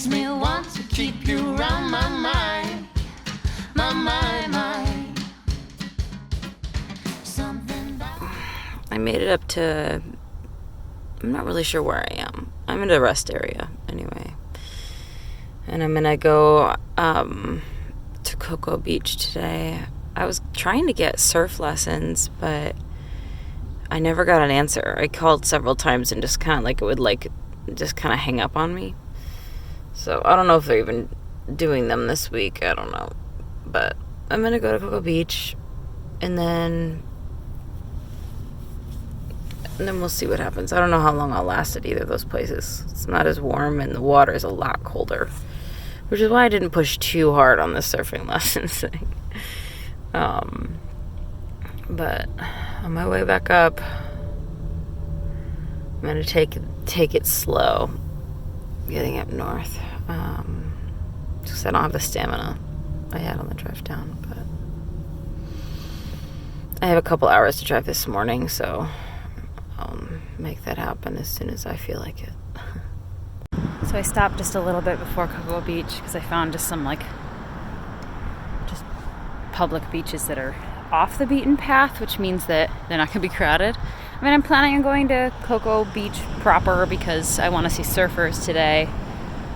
makes me want to keep you around my mind, my mind, mind. Something that I made it up to, I'm not really sure where I am. I'm in a rest area anyway. And I'm gonna go to Cocoa Beach today. I was trying to get surf lessons, but I never got an answer. I called several times and just kind of like it would like just kind of hang up on me. So I don't know if they're even doing them this week. I don't know. But I'm gonna go to Cocoa Beach and then we'll see what happens. I don't know how long I'll last at either of those places. It's not as warm and the water is a lot colder, which is why I didn't push too hard on the surfing lessons thing. But on my way back up, I'm gonna take it slow, getting up north, because I don't have the stamina I had on the drive down. But I have a couple hours to drive this morning, so I'll make that happen as soon as I feel like it. So I stopped just a little bit before Cocoa Beach because I found just some just public beaches that are off the beaten path, which means that they're not going to be crowded. I mean, I'm planning on going to Cocoa Beach proper because I want to see surfers today.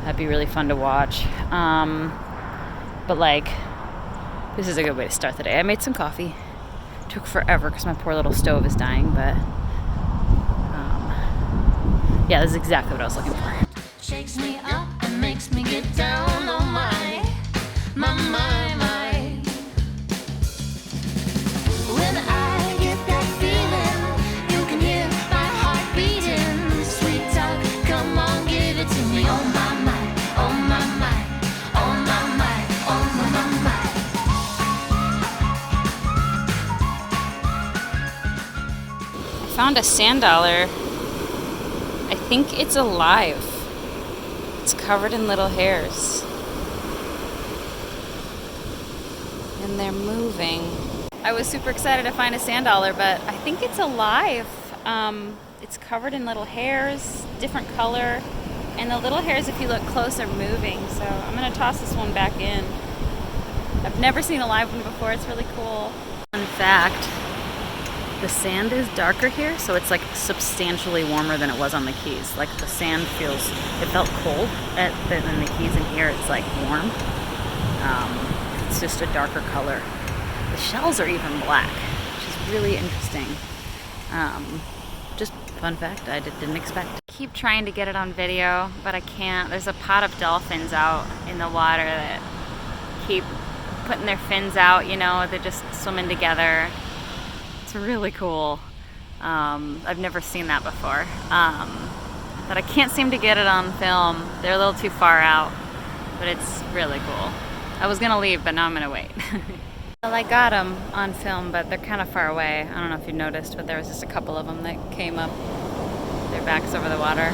That'd be really fun to watch. But like, this is a good way to start the day. I made some coffee. Took forever because my poor little stove is dying, but yeah, this is exactly what I was looking for. shakes me up and makes me get down on my mind. When I get that feeling, you can hear my heart beating. Sweet talk, come on, give it to me. On my mind, on my mind, on my mind, on my I mind. found a sand dollar. I think it's alive. It's covered in little hairs. And they're moving. I was super excited to find a sand dollar, but I think it's alive. It's covered in little hairs, different color. And the little hairs, if you look close, are moving. So I'm gonna toss this one back in. I've never seen a live one before. It's really cool. In fact, the sand is darker here, so it's like substantially warmer than it was on the Keys. Like the sand it felt cold in the Keys, and here it's like warm. It's just a darker color. The shells are even black, which is really interesting. Just fun fact I didn't expect. I keep trying to get it on video, but I can't. There's a pod of dolphins out in the water that keep putting their fins out, you know, they're just swimming together. It's really cool. I've never seen that before. But I can't seem to get it on film. They're a little too far out, but it's really cool. I was gonna leave, but now I'm gonna wait. Well, I got them on film, but they're kind of far away. I don't know if you noticed, but there was just a couple of them that came up, their backs over the water.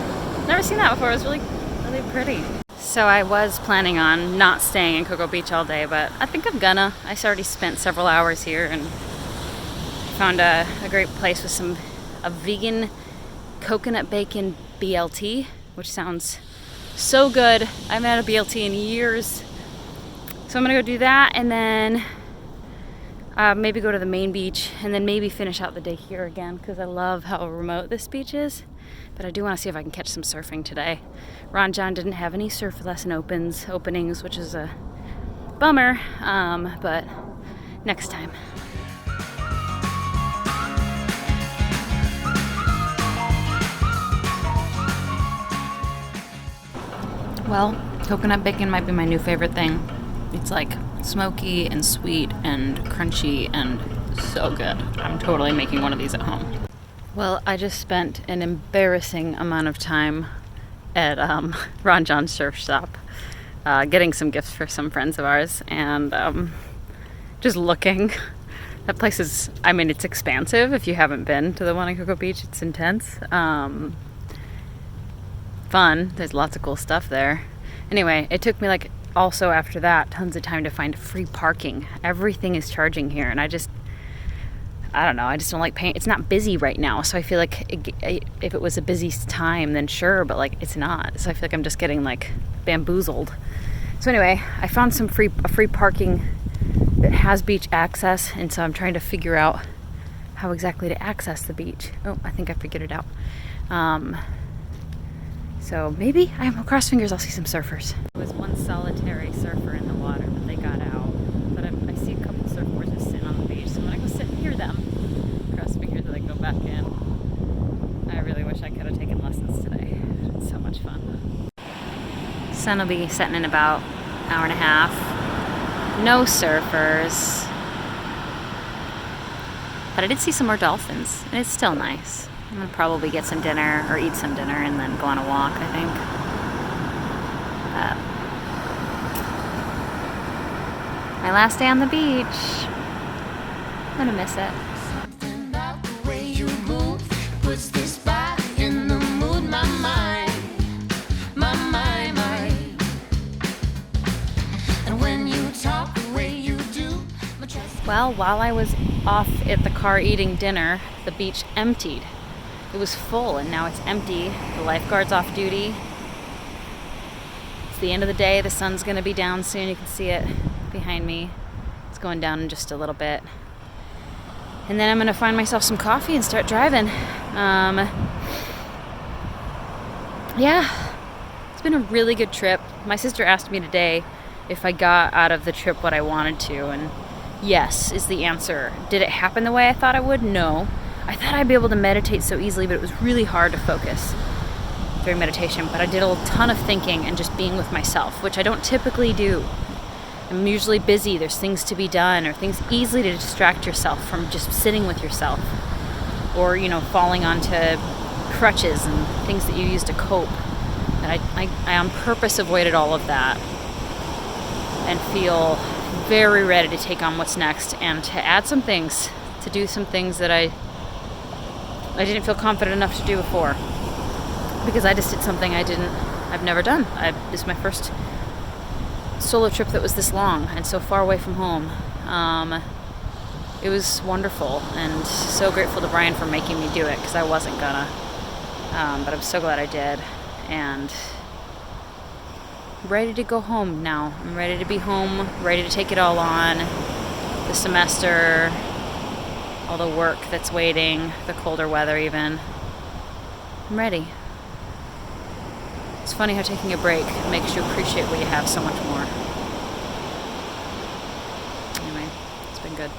Never seen that before. It was really, really pretty. So I was planning on not staying in Cocoa Beach all day, but I think I'm gonna. I already spent several hours here and found a great place with a vegan coconut bacon BLT, which sounds so good. I haven't had a BLT in years. So I'm gonna go do that and then maybe go to the main beach and then maybe finish out the day here again because I love how remote this beach is. But I do want to see if I can catch some surfing today. Ron John didn't have any surf lesson openings, which is a bummer, but next time. Well, coconut bacon might be my new favorite thing. It's like smoky and sweet and crunchy and so good. I'm totally making one of these at home. Well, I just spent an embarrassing amount of time at Ron John's surf shop getting some gifts for some friends of ours and just looking. That place is, I mean, it's expansive. If you haven't been to the one in Cocoa Beach, it's intense. Fun. There's lots of cool stuff there. Anyway, it took me like also after that tons of time to find free parking. Everything is charging here, and I don't know, I just don't like paying. It's not busy right now, so I feel like if it was a busy time, then sure, but like it's not. So I feel like I'm just getting like bamboozled. So anyway, I found some free parking that has beach access, and so I'm trying to figure out how exactly to access the beach. Oh, I think I figured it out. So maybe, I'm cross fingers, I'll see some surfers. There was one solitary surfer in the water, but they got out. But I see a couple surfboards just sitting on the beach, so I'm gonna go sit and hear them. Cross fingers that I go back in. I really wish I could have taken lessons today. It's so much fun. Sun will be setting in about an hour and a half. No surfers. But I did see some more dolphins, and it's still nice. I'm gonna probably get some dinner, or eat some dinner, and then go on a walk, I think. My last day on the beach. I'm gonna miss it. Something about the way you move puts this body in the mood. My mind. And when you talk the way you do, my trust. Well, while I was off at the car eating dinner, the beach emptied. It was full, and now it's empty. The lifeguard's off duty. It's the end of the day. The sun's gonna be down soon. You can see it behind me. It's going down in just a little bit. And then I'm gonna find myself some coffee and start driving. Yeah, it's been a really good trip. My sister asked me today if I got out of the trip what I wanted to, and yes is the answer. Did it happen the way I thought it would? No. I thought I'd be able to meditate so easily, but it was really hard to focus during meditation. But I did a ton of thinking and just being with myself, which I don't typically do. I'm usually busy, there's things to be done, or things easily to distract yourself from just sitting with yourself, or, you know, falling onto crutches and things that you use to cope. And I on purpose avoided all of that and feel very ready to take on what's next and to add some things, to do some things that I didn't feel confident enough to do before, because I just did something I've never done. This is my first solo trip that was this long and so far away from home. It was wonderful, and so grateful to Brian for making me do it, because I wasn't gonna. But I'm so glad I did, and I'm ready to go home now. I'm ready to be home, ready to take it all on. The semester, all the work that's waiting, the colder weather even. I'm ready. It's funny how taking a break makes you appreciate what you have so much more. Anyway, it's been good.